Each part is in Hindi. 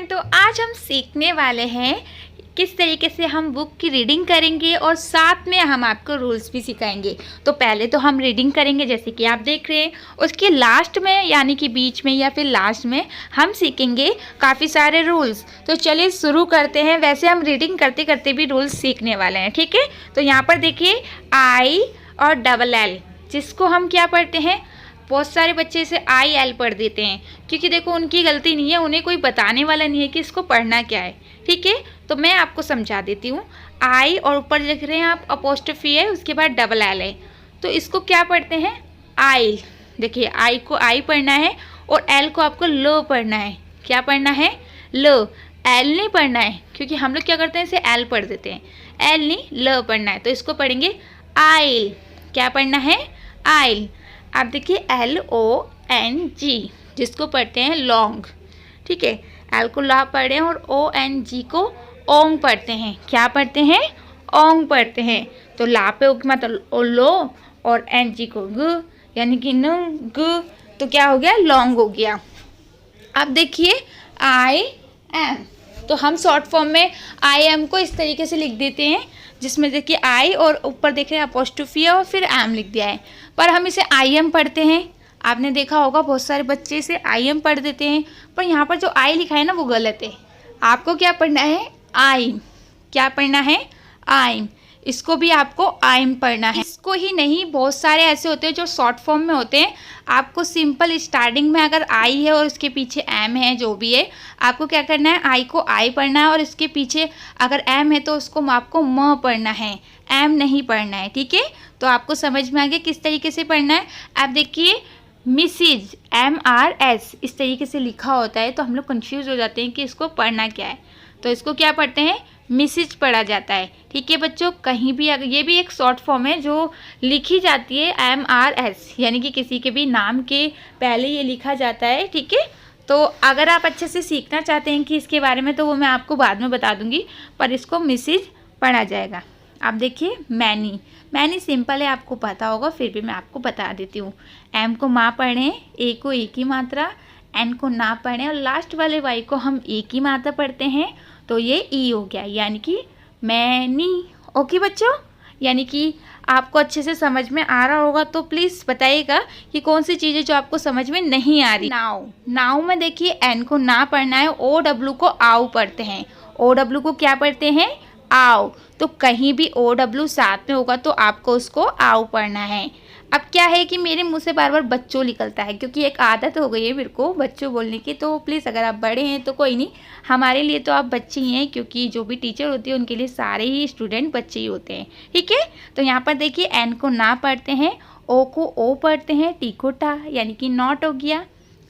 स्टूडेंट, तो आज हम सीखने वाले हैं किस तरीके से हम बुक की रीडिंग करेंगे और साथ में हम आपको रूल्स भी सिखाएंगे। तो पहले तो हम रीडिंग करेंगे जैसे कि आप देख रहे हैं, उसके लास्ट में यानी कि बीच में या फिर लास्ट में हम सीखेंगे काफ़ी सारे रूल्स। तो चलिए शुरू करते हैं। वैसे हम रीडिंग करते करते भी रूल्स सीखने वाले हैं, ठीक है। तो यहाँ पर देखिए आई और डबल एल, जिसको हम क्या पढ़ते हैं, बहुत सारे बच्चे इसे आई एल पढ़ देते हैं, क्योंकि देखो उनकी गलती नहीं है, उन्हें कोई बताने वाला नहीं है कि इसको पढ़ना क्या है, ठीक है। तो मैं आपको समझा देती हूँ। आई और ऊपर लिख रहे हैं आप अपोस्ट्रोफी है, उसके बाद डबल एल है, तो इसको क्या पढ़ते हैं, आई। देखिए आई को आई पढ़ना है और एल को आपको लो पढ़ना है। क्या पढ़ना है, लो, एल नहीं पढ़ना है, क्योंकि हम लोग क्या करते हैं, इसे एल पढ़ देते हैं, एल नहीं लो पढ़ना है। तो इसको पढ़ेंगे आइल। क्या पढ़ना है, आइल। आप देखिए LONG, जिसको पढ़ते हैं लॉन्ग, ठीक है। एल को ला पढ़े और ONG को ओंग पढ़ते हैं। क्या पढ़ते हैं, ओंग पढ़ते हैं। तो ला पे मतलब लो और NG को ग, यानी कि न ग, तो क्या हो गया, लॉन्ग हो गया। अब देखिए आई एम, तो हम शॉर्ट फॉर्म में आई एम को इस तरीके से लिख देते हैं, जिसमें देखिए आई और ऊपर देख रहे हैं अपोस्ट्रोफी और फिर एम लिख दिया है, पर हम इसे आई एम पढ़ते हैं। आपने देखा होगा बहुत सारे बच्चे इसे आई एम पढ़ देते हैं, पर यहाँ पर जो आई लिखा है ना वो गलत है। आपको क्या पढ़ना है, आइम। क्या पढ़ना है, आइम। इसको भी आपको आइम पढ़ना है। इसको ही नहीं, बहुत सारे ऐसे होते हैं जो शॉर्ट फॉर्म में होते हैं। आपको सिंपल स्टार्टिंग में अगर आई है और उसके पीछे एम है, जो भी है, आपको क्या करना है, आई को आई पढ़ना है और इसके पीछे अगर एम है तो उसको आपको म पढ़ना है, एम नहीं पढ़ना है, ठीक है। तो आपको समझ में आ गया किस तरीके से पढ़ना है। आप देखिए मिसिज, MRS इस तरीके से लिखा होता है, तो हम लोग कंफ्यूज हो जाते हैं कि इसको पढ़ना क्या है। तो इसको क्या पढ़ते हैं, मिसिज पढ़ा जाता है, ठीक है बच्चों। कहीं भी अगर ये भी एक शॉर्ट फॉर्म है जो लिखी जाती है MRS, यानी कि किसी के भी नाम के पहले ये लिखा जाता है, ठीक है। तो अगर आप अच्छे से सीखना चाहते हैं कि इसके बारे में, तो वो मैं आपको बाद में बता दूंगी, पर इसको मिसिज पढ़ा जाएगा। आप देखिए मैनी, मैनी सिंपल है, आपको पता होगा, फिर भी मैं आपको बता देती हूँ। एम को माँ पढ़ें, ए को एक ही मात्रा, एन को ना पढ़ें और लास्ट वाले वाई को हम एक ही मात्रा पढ़ते हैं, तो ये ई हो गया, यानी कि मैनी। ओके बच्चों, यानी कि आपको अच्छे से समझ में आ रहा होगा। तो प्लीज़ बताइएगा कि कौन सी चीज़ें जो आपको समझ में नहीं आ रही। नाउ, नाउ में देखिए एन को ना पढ़ना है, OW को आउ पढ़ते हैं। OW को क्या पढ़ते हैं, आओ। तो कहीं भी OW साथ में होगा तो आपको उसको आओ पढ़ना है। अब क्या है कि मेरे मुंह से बार बार बच्चों निकलता है, क्योंकि एक आदत हो गई है मेरे को बच्चों बोलने की। तो प्लीज़ अगर आप बड़े हैं तो कोई नहीं, हमारे लिए तो आप बच्चे ही हैं, क्योंकि जो भी टीचर होती है उनके लिए सारे ही स्टूडेंट बच्चे ही होते हैं, ठीक है। तो यहाँ पर देखिए एन को ना पढ़ते हैं, ओ को ओ पढ़ते हैं, टी को टा, यानी कि नॉट हो गया।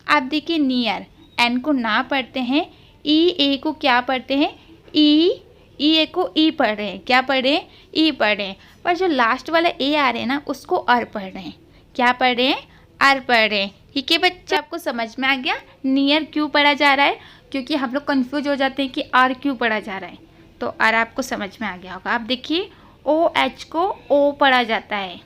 आप देखिए नियर, एन को ना पढ़ते हैं, ई ए को क्या पढ़ते हैं, ई ए को ई पढ़ रहे हैं। क्या पढ़ रहे हैं, ई पढ़ रहे हैं। पर जो लास्ट वाला ए आ रहे हैं ना, उसको अर पढ़ रहे हैं। क्या पढ़ रहे हैं, अर पढ़ रहे हैं, ठीक है बच्चे। आपको समझ में आ गया नियर क्यों पढ़ा जा रहा है, क्योंकि हम लोग कंफ्यूज हो जाते हैं कि आर क्यों पढ़ा जा रहा है। तो आर आपको समझ में आ गया होगा। आप देखिए OH को ओ पढ़ा जाता है।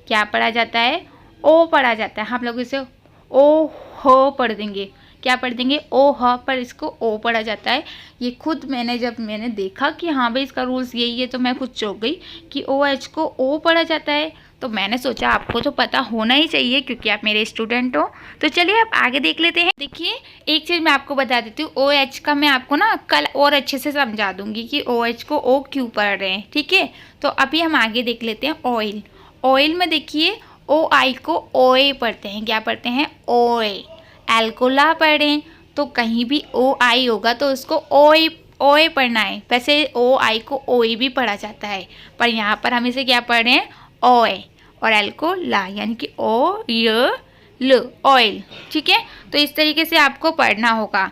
क्या पढ़ा जाता है, ओ पढ़ा जाता है। हम लोग इसे ओ हो पढ़ देंगे। क्या पढ़ देंगे, ओ ह, पर इसको ओ पढ़ा जाता है। ये खुद जब मैंने देखा कि हाँ भाई इसका रूल्स यही है, तो मैं खुद चौंक गई कि OH को ओ पढ़ा जाता है। तो मैंने सोचा आपको तो पता होना ही चाहिए, क्योंकि आप मेरे स्टूडेंट हो। तो चलिए आप आगे देख लेते हैं। देखिए एक चीज़ मैं आपको बता देती हूँ, OH का मैं आपको ना कल और अच्छे से समझा दूंगी कि OH को ओ क्यों पढ़ रहे हैं, ठीक है। तो अभी हम आगे देख लेते हैं। ऑयल, ऑयल में देखिए OI को ओए पढ़ते हैं। क्या पढ़ते हैं, ओए। एल को ला पढ़ें, तो कहीं भी OI होगा तो उसको ओए ओए पढ़ना है। वैसे OI को ओए भी पढ़ा जाता है, पर यहाँ पर हम इसे क्या पढ़ रहे हैं, ओए, और एल को ला, यानी कि ओ य ल, ऑयल, ठीक है। तो इस तरीके से आपको पढ़ना होगा।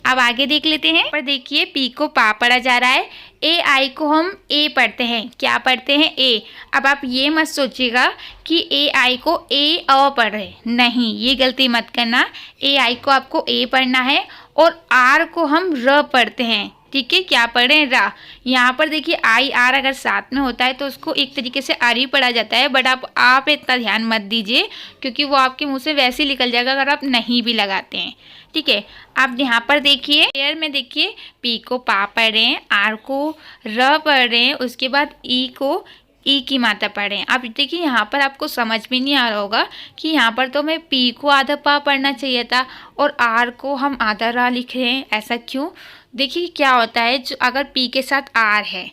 अब आगे देख लेते हैं। पर देखिए पी को पा पढ़ा जा रहा है, AI को हम ए पढ़ते हैं। क्या पढ़ते हैं, ए। अब आप ये मत सोचिएगा कि AI को ए अ पढ़ रहे, नहीं, ये गलती मत करना। AI को आपको ए पढ़ना है और आर को हम र पढ़ते हैं। ठीक है, क्या पढ़ रहे हैं, रा। यहाँ पर देखिए आई आर अगर साथ में होता है तो उसको एक तरीके से आर ही पढ़ा जाता है, बट आप इतना ध्यान मत दीजिए क्योंकि वो आपके मुंह से वैसे ही निकल जाएगा अगर आप नहीं भी लगाते हैं। ठीक है, आप यहाँ पर देखिए एयर में देखिए पी को पा पढ़ रहे हैं, आर को र पढ़ रहे हैं, उसके बाद ई को ई की मात्रा पढ़ रहे हैं। अब देखिए यहाँ पर आपको समझ में नहीं आ रहा होगा कि यहाँ पर तो हमें पी को आधा पा पढ़ना चाहिए था और आर को हम आधा रा लिख रहे हैं, ऐसा क्यों। देखिए क्या होता है, जो अगर पी के साथ आर है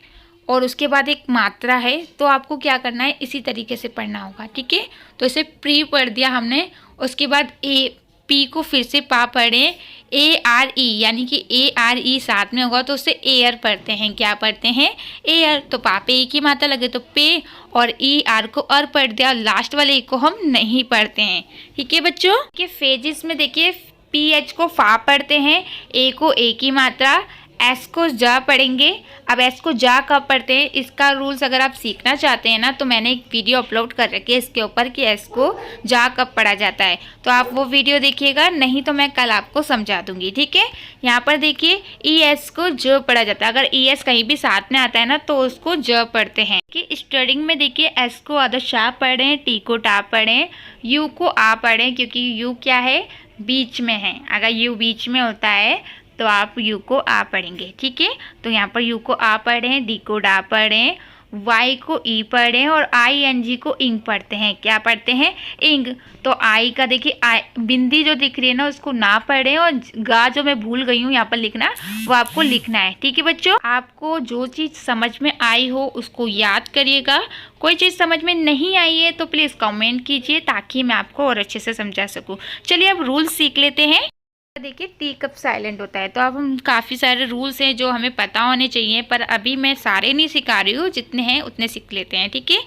और उसके बाद एक मात्रा है तो आपको क्या करना है, इसी तरीके से पढ़ना होगा। ठीक है, तो इसे प्री पढ़ दिया हमने, उसके बाद ए पी को फिर से पा पढ़े, ए आर ई, यानी कि ए आर ई साथ में होगा तो उससे एयर पढ़ते हैं। क्या पढ़ते हैं, एयर। तो पा पे ई की मात्रा लगे तो पे, और ई आर को अर पढ़ दिया, लास्ट वाले ई को हम नहीं पढ़ते हैं। ठीक है बच्चों, के फेजेस में देखिए पी एच को फा पढ़ते हैं, ए को ए की मात्रा, एस को जा पढ़ेंगे। अब एस को जा कब पढ़ते हैं, इसका रूल्स अगर आप सीखना चाहते हैं ना तो मैंने एक वीडियो अपलोड कर रखी है इसके ऊपर कि एस को जा कब पढ़ा जाता है, तो आप वो वीडियो देखिएगा, नहीं तो मैं कल आपको समझा दूंगी। ठीक है, यहाँ पर देखिए ई एस को ज पढ़ा जाता है, अगर ई एस कहीं भी साथ में आता है ना तो उसको ज पढ़ते हैं। कि स्टडिंग में देखिए एस को आधा शा पढ़ें, टी को टा पढ़ें, यू को आ पढ़ें क्योंकि यू क्या है, बीच में है, अगर यू बीच में होता है तो आप यू को आ पढ़ेंगे। ठीक है, तो यहाँ पर यू को आ पढ़ें, डी को डा पढ़ें, वाई को ई पढ़ें और आई एन जी को इंग पढ़ते हैं। क्या पढ़ते हैं, इंग। तो आई का देखिए आई बिंदी जो दिख रही है ना उसको ना पढ़ें, और गा जो मैं भूल गई हूँ यहाँ पर लिखना वो आपको लिखना है। ठीक है बच्चों, आपको जो चीज़ समझ में आई हो उसको याद करिएगा, कोई चीज़ समझ में नहीं आई है तो प्लीज़ कमेंट कीजिए ताकि मैं आपको और अच्छे से समझा सकूँ। चलिए अब रूल्स सीख लेते हैं। देखिए टी कब साइलेंट होता है, तो अब हम काफ़ी सारे रूल्स हैं जो हमें पता होने चाहिए, पर अभी मैं सारे नहीं सिखा रही हूँ, जितने हैं उतने सीख लेते हैं। ठीक है,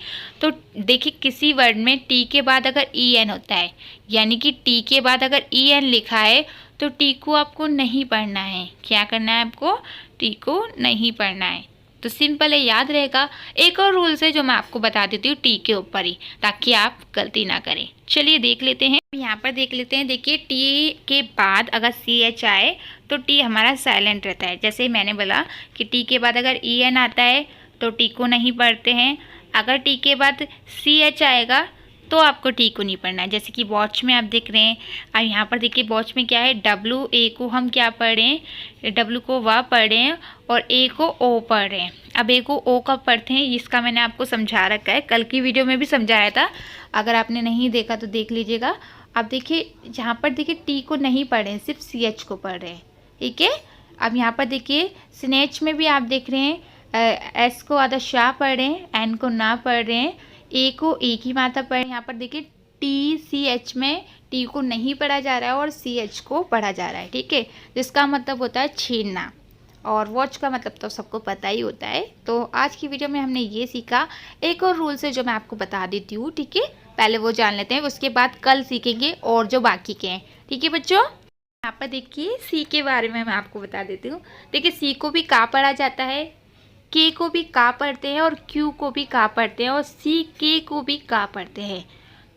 तो देखिए किसी वर्ड में टी के बाद अगर ई एन होता है, यानी कि टी के बाद अगर ई एन लिखा है तो टी को आपको नहीं पढ़ना है। क्या करना है आपको, टी को नहीं पढ़ना है। तो सिंपल है, याद रहेगा। एक और रूल्स है जो मैं आपको बता देती हूँ टी के ऊपर ही, ताकि आप गलती ना करें। चलिए देख लेते हैं, यहाँ पर देख लेते हैं। देखिए टी के बाद अगर सी एच आए तो टी हमारा साइलेंट रहता है। जैसे मैंने बोला कि टी के बाद अगर ई एन आता है तो टी को नहीं पढ़ते हैं, अगर टी के बाद सी एच आएगा तो आपको टी को नहीं पढ़ना है। जैसे कि वॉच में आप देख रहे हैं, और यहाँ पर देखिए वॉच में क्या है, डब्लू ए को हम क्या पढ़ रहे हैं, डब्लू को वा पढ़ रहे हैं और ए को ओ पढ़ रहे हैं। अब ए को ओ कब पढ़ते हैं इसका मैंने आपको समझा रखा है, कल की वीडियो में भी समझाया था, अगर आपने नहीं देखा तो देख लीजिएगा। अब देखिए यहाँ पर देखिए टी को नहीं पढ़ रहे हैं, सिर्फ सी एच को पढ़ रहे हैं। ठीक है, अब यहाँ पर देखिए स्नेच में भी आप देख रहे हैं एस को आधा शाह पढ़ रहे हैं, एन को ना पढ़ रहे हैं, ए को ए की मात्रा पढ़। यहाँ पर देखिए टी सी एच में टी को नहीं पढ़ा जा रहा है और सी एच को पढ़ा जा रहा है। ठीक है, जिसका मतलब होता है छीनना, और वॉच का मतलब तो सबको पता ही होता है। तो आज की वीडियो में हमने ये सीखा। एक और रूल्स है जो मैं आपको बता देती हूँ। ठीक है, पहले वो जान लेते हैं, उसके बाद कल सीखेंगे और जो बाकी के हैं। ठीक है बच्चों, यहाँ पर देखिए सी के बारे में मैं आपको बता देती हूँ। देखिए सी को भी का पढ़ा जाता है, के को भी का पढ़ते हैं और क्यू को भी का पढ़ते हैं, और सी के को भी का पढ़ते हैं।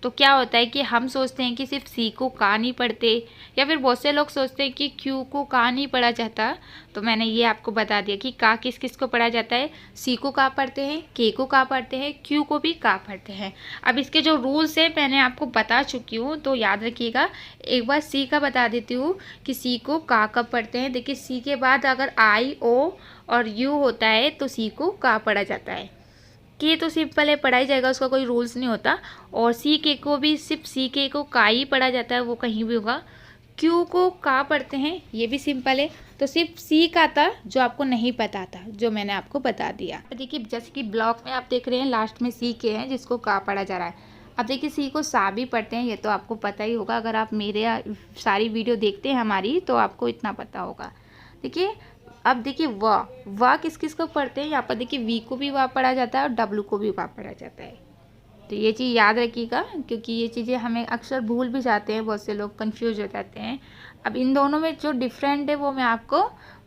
तो क्या होता है कि हम सोचते हैं कि सिर्फ सी को का नहीं पढ़ते, या फिर बहुत से लोग सोचते हैं कि क्यू को का नहीं पढ़ा जाता। तो मैंने ये आपको बता दिया कि का किस किस को पढ़ा जाता है, सी को का पढ़ते हैं, के को का पढ़ते हैं, क्यू को भी का पढ़ते हैं। अब इसके जो रूल्स हैं मैंने आपको बता चुकी हूँ, तो याद रखिएगा। एक बार सी का बता देती हूँ कि सी को का कब पढ़ते हैं। देखिए सी के बाद अगर आई ओ और यू होता है तो सी को का पढ़ा जाता है। के तो सिंपल है, पढ़ा ही जाएगा, उसका कोई रूल्स नहीं होता। और सी के को भी सिर्फ सी के को का ही पढ़ा जाता है, वो कहीं भी होगा। क्यू को का पढ़ते हैं, ये भी सिंपल है। तो सिर्फ सी का था जो आपको नहीं पता था, जो मैंने आपको बता दिया। देखिए जैसे कि ब्लॉक में आप देख रहे हैं लास्ट में सी के हैं जिसको का पढ़ा जा रहा है। अब देखिए सी को सा भी पढ़ते हैं, ये तो आपको पता ही होगा, अगर आप मेरे सारी वीडियो देखते हैं हमारी तो आपको इतना पता होगा। देखिए अब देखिए वा किस किस को पढ़ते हैं, यहाँ पर देखिए वी को भी वा पढ़ा जाता है और डब्लू को भी वा पढ़ा जाता है। तो ये चीज़ याद रखिएगा, क्योंकि ये चीज़ें हमें अक्सर भूल भी जाते हैं, बहुत से लोग कंफ्यूज हो जाते हैं। अब इन दोनों में जो डिफरेंट है वो मैं आपको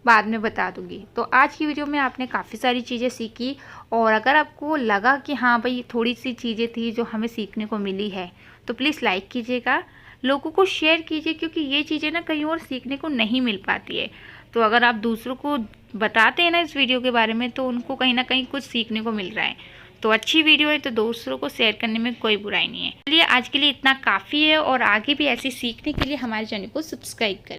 बाद में बता दूंगी। तो आज की वीडियो में आपने काफ़ी सारी चीज़ें सीखी, और अगर आपको लगा कि हाँ भाई थोड़ी सी चीज़ें थी जो हमें सीखने को मिली है तो प्लीज़ लाइक कीजिएगा, लोगों को शेयर कीजिए, क्योंकि ये चीज़ें ना कहीं और सीखने को नहीं मिल पाती है। तो अगर आप दूसरों को बताते हैं ना इस वीडियो के बारे में, तो उनको कहीं ना कहीं कुछ सीखने को मिल रहा है। तो अच्छी वीडियो है तो दूसरों को शेयर करने में कोई बुराई नहीं है। चलिए आज के लिए इतना काफ़ी है, और आगे भी ऐसी सीखने के लिए हमारे चैनल को सब्सक्राइब करें।